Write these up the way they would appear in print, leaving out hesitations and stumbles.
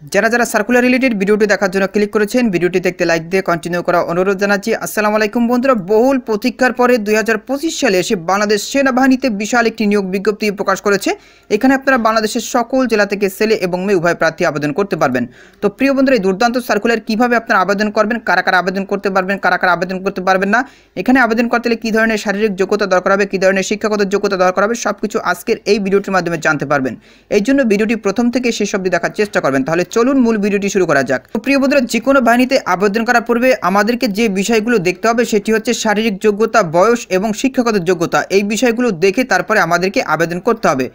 যারা যারা circular related ভিডিওটি দেখার জন্য ক্লিক করেছেন, ভিডিওটি দেখতে লাইক দিয়ে কন্টিনিউ করা অনুরোধ জানাচ্ছি। আসসালামু আলাইকুম বন্ধুরা, বহুল প্রতীক্ষার পরে 2025 সালে এসে বাংলাদেশ সেনাবাহিনীতে বিশাল একটি নিয়োগ বিজ্ঞপ্তি প্রকাশ করেছে। এখানে আপনারা বাংলাদেশের সকল জেলা থেকে ছেলে এবং মেয়ে উভয় প্রার্থী আবেদন করতে পারবেন। তো প্রিয় বন্ধুরা, এই দুর্দান্ত সার্কুলার কিভাবে আপনারা আবেদন করবেন, কারা কারা আবেদন করতে পারবেন, কারা কারা আবেদন করতে পারবেন না, এখানে আবেদন করতে হলে কী ধরনের শারীরিক যোগ্যতা দরকার হবে, কী ধরনের শিক্ষাগত যোগ্যতা দরকার হবে, সব কিছু আজকের এই ভিডিওটির মাধ্যমে জানতে পারবেন। এই জন্য ভিডিওটি প্রথম থেকে শেষ অবধি দেখার চেষ্টা করবেন। তাহলে চলুন মূল ভিডিওটি শুরু করা যাক। তো প্রিয় বন্ধুরা, যে কোনো বাহিনীতে আবেদন করার পূর্বে আমাদেরকে যে বিষয়গুলো দেখতে হবে সেটি হচ্ছে শারীরিক যোগ্যতা, বয়স এবং শিক্ষাগত যোগ্যতা। এই বিষয়গুলো দেখে তারপরে আমাদেরকে আবেদন করতে হবে।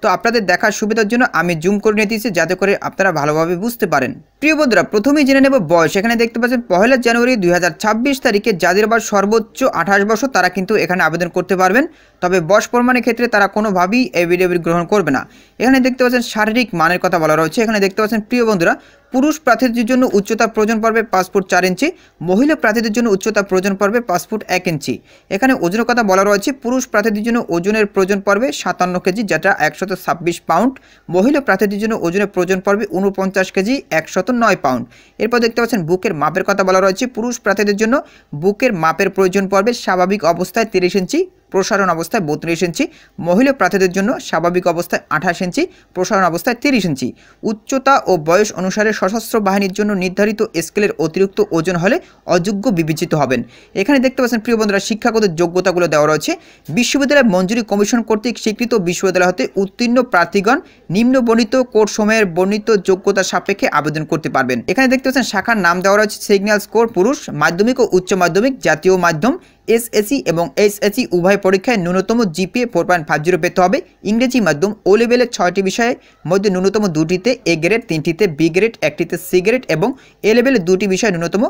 তো আপনাদের দেখার সুবিধার জন্য আমি জুম করে নিয়ে দিয়েছি যাতে করে আপনারা ভালোভাবে বুঝতে পারেন। প্রিয় বন্ধুরা, প্রথমেই জেনে নেব বয়স। এখানে দেখতে পাচ্ছেন 1 জানুয়ারি 2026 তারিখে যাদের বয়স সর্বোচ্চ 28 বছর তারা কিন্তু এখানে আবেদন করতে পারবেন। তবে বয়স প্রমাণের ক্ষেত্রে তারা কোনোভাবেই এফিডেভিট গ্রহণ করবে না। এখানে দেখতে পাচ্ছেন শারীরিক মানের কথা বলা রয়েছে। এখানে দেখতে পাচ্ছেন প্রিয় বন্ধুরা, পুরুষ প্রার্থীদের জন্য উচ্চতা প্রয়োজন পড়বে 5 ফুট 4 ইঞ্চি, মহিলা প্রার্থীদের জন্য উচ্চতা প্রয়োজন পড়বে 5 ফুট 1 ইঞ্চি। এখানে ওজনের কথা বলা রয়েছে, পুরুষ প্রার্থীদের জন্য ওজনের প্রয়োজন পড়বে 57 কেজি, যেটা 126 পাউন্ড। মহিলা প্রার্থীদের জন্য ওজনের প্রয়োজন পড়বে 49 কেজি, 109 পাউন্ড। এরপর দেখতে পাচ্ছেন বুকের মাপের কথা বলা রয়েছে। পুরুষ প্রার্থীদের জন্য বুকের মাপের প্রয়োজন পড়বে স্বাভাবিক অবস্থায় 30 ইঞ্চি, প্রসারণ অবস্থায় 32 ইঞ্চি। মহিলা প্রার্থীদের জন্য স্বাভাবিক অবস্থায় 28 ইঞ্চি, প্রসারণ অবস্থায় 30 ইঞ্চি। উচ্চতা ও বয়স অনুসারে সশস্ত্র বাহিনীর জন্য নির্ধারিত স্কেলের অতিরিক্ত ওজন হলে অযোগ্য বিবেচিত হবেন। এখানে দেখতে পাচ্ছেন প্রিয় বন্ধুরা, শিক্ষাগত যোগ্যতাগুলো দেওয়া রয়েছে। বিশ্ববিদ্যালয় মঞ্জুরি কমিশন কর্তৃক স্বীকৃত বিশ্ববিদ্যালয় হতে উত্তীর্ণ প্রার্থীগণ নিম্ন বর্ণিত কোর্সময়ের বর্ণিত যোগ্যতা সাপেক্ষে আবেদন করতে পারবেন। এখানে দেখতে পাচ্ছেন শাখার নাম দেওয়া রয়েছে সিগন্যাল স্কোর পুরুষ, মাধ্যমিক ও উচ্চ মাধ্যমিক, জাতীয় মাধ্যম, এসএসসি এবং এইচএসসি উভয় পরীক্ষায় ন্যূনতম জিপিএ 4.50 পেতে হবে। ইংরেজি মাধ্যম ও লেভেলের 6টি বিষয়ের মধ্যে ন্যূনতম 2টিতে এ গ্রেড, 3টিতে বি গ্রেড, 1টিতে সি গ্রেড এবং এ লেভেলের 2টি বিষয়ে ন্যূনতম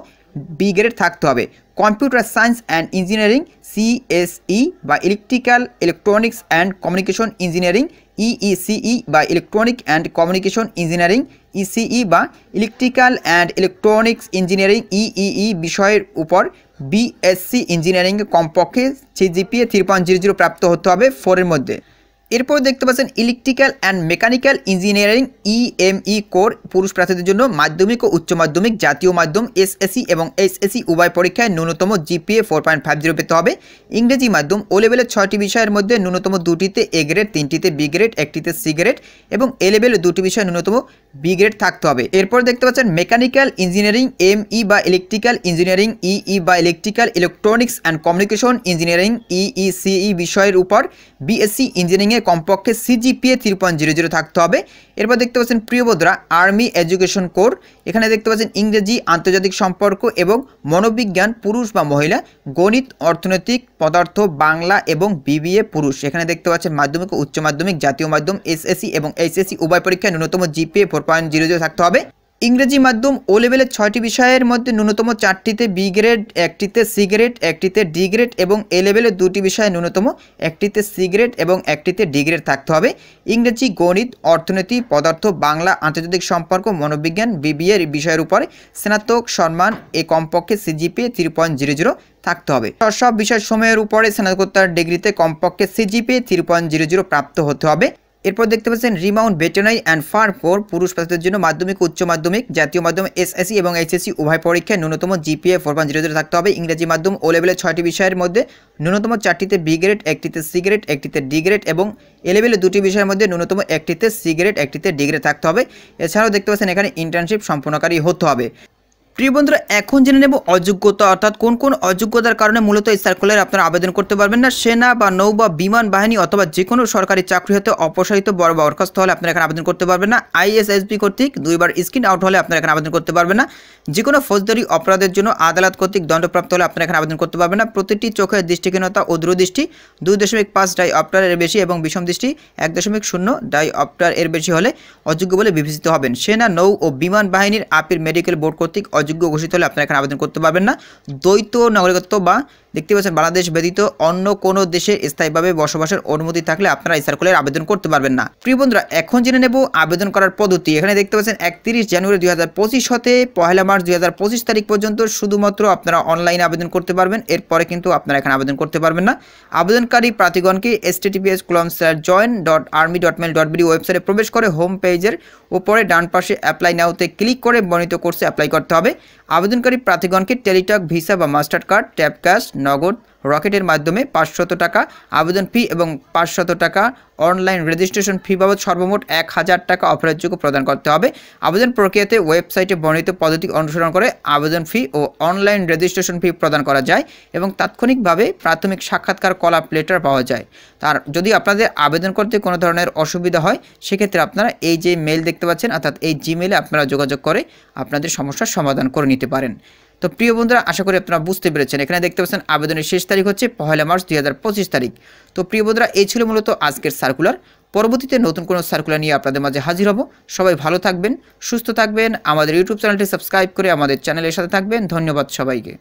বি গ্রেড থাকতে হবে। Computer science and engineering CSE বা electrical, electronics and communication engineering EECE বা electronic and communication engineering ECE বা electrical and electronics engineering EEE বিষয়ের উপর বিএসসি ইঞ্জিনিয়ারিং কমপক্ষে সিজিপিএ 3.00 প্রাপ্ত হতে হবে 4 এর মধ্যে। এরপর দেখতে পাচ্ছেন electrical and mechanical engineering EME core পুরুষ প্রার্থীদের জন্য মাধ্যমিক ও উচ্চ মাধ্যমিক, জাতীয় মাধ্যম, এসএসসি এবং এইচএসসি উভয় পরীক্ষায় ন্যূনতম জিপিএ 4.50 পেতে হবে। ইংরেজি মাধ্যম ও লেভেলের 6টি বিষয়ের মধ্যে ন্যূনতম 2টিতে এ গ্রেড, 3টিতে বি গ্রেড, 1টিতে সি গ্রেড এবং এ লেভেলের 2টি বিষয়ে ন্যূনতম বি গ্রেড থাকতে হবে। এরপর দেখতে পাচ্ছেন মেকানিক্যাল ইঞ্জিনিয়ারিং এমই বা ইলেকট্রিক্যাল ইঞ্জিনিয়ারিং ইই বা electrical, electronics and communication engineering EECE বিষয়ের উপর বিএসসি ইঞ্জিনিয়ারিংয়ে কমপক্ষে সিজিপিএ 3.00 থাকতে হবে। এরপর দেখতে পাচ্ছেন প্রিয় বন্ধুরা, আর্মি এডুকেশন কোর। এখানে দেখতে পাচ্ছেন ইংরেজি, আন্তর্জাতিক সম্পর্ক এবং মনোবিজ্ঞান পুরুষ বা মহিলা, গণিত, অর্থনৈতিক, পদার্থ, বাংলা এবং বিবিএ পুরুষ। এখানে দেখতে পাচ্ছেন মাধ্যমিক ও উচ্চ মাধ্যমিক, জাতীয় মাধ্যম, এসএসসি এবং এইচএসসি উভয় পরীক্ষায় ন্যূনতম জিপিএ 4.00 থাকতে হবে। ইংরেজি মাধ্যম ও লেভেলের 6টি বিষয়ের মধ্যে ন্যূনতম 4টিতে বি গ্রেড, 1টিতে সি গ্রেড, 1টিতে ডি গ্রেড এবং এ লেভেলের 2টি বিষয়ে ন্যূনতম 1টিতে সি গ্রেড এবং 1টিতে ডি গ্রেড থাকতে হবে। ইংরেজি, গণিত, অর্থনীতি, পদার্থ, বাংলা, আন্তর্জাতিক সম্পর্ক, মনোবিজ্ঞান, বিবিএ বিষয়ের উপরে স্নাতক সম্মান এ কমপক্ষে সিজিপিএ 3.00 থাকতে হবে। সব বিষয়সমূহের উপরে স্নাতকোত্তর ডিগ্রিতে কমপক্ষে সিজিপিএ 3.00 প্রাপ্ত হতে হবে। এরপর দেখতে পাচ্ছেন remount veterinary and farm core পুরুষ প্রার্থীদের জন্য মাধ্যমিক, উচ্চ মাধ্যমিক, জাতীয় মাধ্যম, এসএসসি এবং এইচএসসি উভয় পরীক্ষায় ন্যূনতম জিপিএ 4.00 থাকতে হবে। ইংরেজি মাধ্যম ও লেভেলের 6টি বিষয়ের মধ্যে ন্যূনতম 4টিতে বি গ্রেড, 1টিতে সি গ্রেড, 1টিতে ডি গ্রেড এবং এ লেভেলের 2টি বিষয়ের মধ্যে ন্যূনতম 1টিতে সি গ্রেড, 1টিতে ডি গ্রেড থাকতে হবে। এছাড়াও দেখতে পাচ্ছেন এখানে ইন্টার্নশিপ সম্পূর্ণকারী হতে হবে। প্রিয় বন্ধুরা, এখন জেনে নেব অযোগ্যতা, অর্থাৎ কোন কোন অযোগ্যতার কারণে মূলত এই সার্কুলারে আপনারা আবেদন করতে পারবেন না। সেনা বা নৌ বা বিমান বাহিনী অথবা যে কোনো সরকারি চাকরি হতে অপসারিত বড় বা বরখাস্ত হলে আপনারা এখানে আবেদন করতে পারবেন না। আইএসএসবি কর্তৃক 2বার স্ক্রিন আউট হলে আপনারা এখানে আবেদন করতে পারবেন না। যে কোনো ফৌজদারি অপরাধের জন্য আদালত কর্তৃক দণ্ডপ্রাপ্ত হলে আপনারা এখানে আবেদন করতে পারবেন না। প্রতিটি চোখের দৃষ্টিহীনতা ও দূরদৃষ্টি 2.5 ডাইঅপ্টার এর বেশি এবং বিষম দৃষ্টি 1.0 ডাইঅপ্টার এর বেশি হলে অযোগ্য বলে বিবেচিত হবেন। সেনা, নৌ ও বিমান বাহিনীর আপিল মেডিকেল বোর্ড কর্তৃক অযোগ্য ঘোষিত হলে আপনারা এখানে আবেদন করতে পারবেন না। দ্বৈত নাগরিকত্ব বা দেখতে পাচ্ছেন বাংলাদেশ ব্যতীত অন্য কোনো দেশে স্থায়ীভাবে বসবাসের অনুমতি থাকলে আপনারা এই সার্কুলারে আবেদন করতে পারবেন না। প্রিয় বন্ধুরা, এখন জেনে নেব আবেদন করার পদ্ধতি। এখানে দেখতে পাচ্ছেন 31 জানুয়ারি 2025 হতে 1 মার্চ 2025 তারিখ পর্যন্ত শুধুমাত্র আপনারা অনলাইনে আবেদন করতে পারবেন। এরপরে কিন্তু আপনারা এখানে আবেদন করতে পারবেন না। আবেদনকারী প্রার্থীগণকে https://join.army.mil.bd ওয়েবসাইটে প্রবেশ করে হোম পেজের উপরে ডান পাশে অ্যাপ্লাই নাওতে ক্লিক করে বর্ণিত কোর্সে অ্যাপ্লাই করতে হবে। আবেদনকারী প্রার্থীগণকে টেলিটক, ভিসা বা মাস্টার কার্ড, ট্যাপ ক্যাশ, নগদ, রকেটের মাধ্যমে 500 টাকা আবেদন ফি এবং 500 টাকা অনলাইন রেজিস্ট্রেশন ফি বাবদ সর্বমোট 1000 টাকা অফারের প্রদান করতে হবে। আবেদন প্রক্রিয়াতে ওয়েবসাইটে বর্ণিত পদ্ধতি অনুসরণ করে আবেদন ফি ও অনলাইন রেজিস্ট্রেশন ফি প্রদান করা যায় এবং তাৎক্ষণিকভাবে প্রাথমিক সাক্ষাৎকার কল আপ লেটার পাওয়া যায়। তার যদি আপনাদের আবেদন করতে কোনো ধরনের অসুবিধা হয় সেক্ষেত্রে আপনারা এই যে মেল দেখতে পাচ্ছেন অর্থাৎ এই জিমেলে আপনারা যোগাযোগ করে আপনাদের সমস্যার সমাধান করে নিতে পারেন। তো প্রিয় বন্ধুরা, আশা করি আপনারা বুঝতে পেরেছেন। এখানে দেখতে পাচ্ছেন আবেদনের শেষ তারিখ হচ্ছে 1 মার্চ 2025 তারিখ। তো প্রিয় বন্ধুরা, এই ছিল মূলত আজকের সার্কুলার। পরবর্তীতে নতুন কোনো সার্কুলার নিয়ে আপনাদের মাঝে হাজির হব। সবাই ভালো থাকবেন, সুস্থ থাকবেন। আমাদের ইউটিউব চ্যানেলটি সাবস্ক্রাইব করে আমাদের চ্যানেলের সাথে থাকবেন। ধন্যবাদ সবাইকে।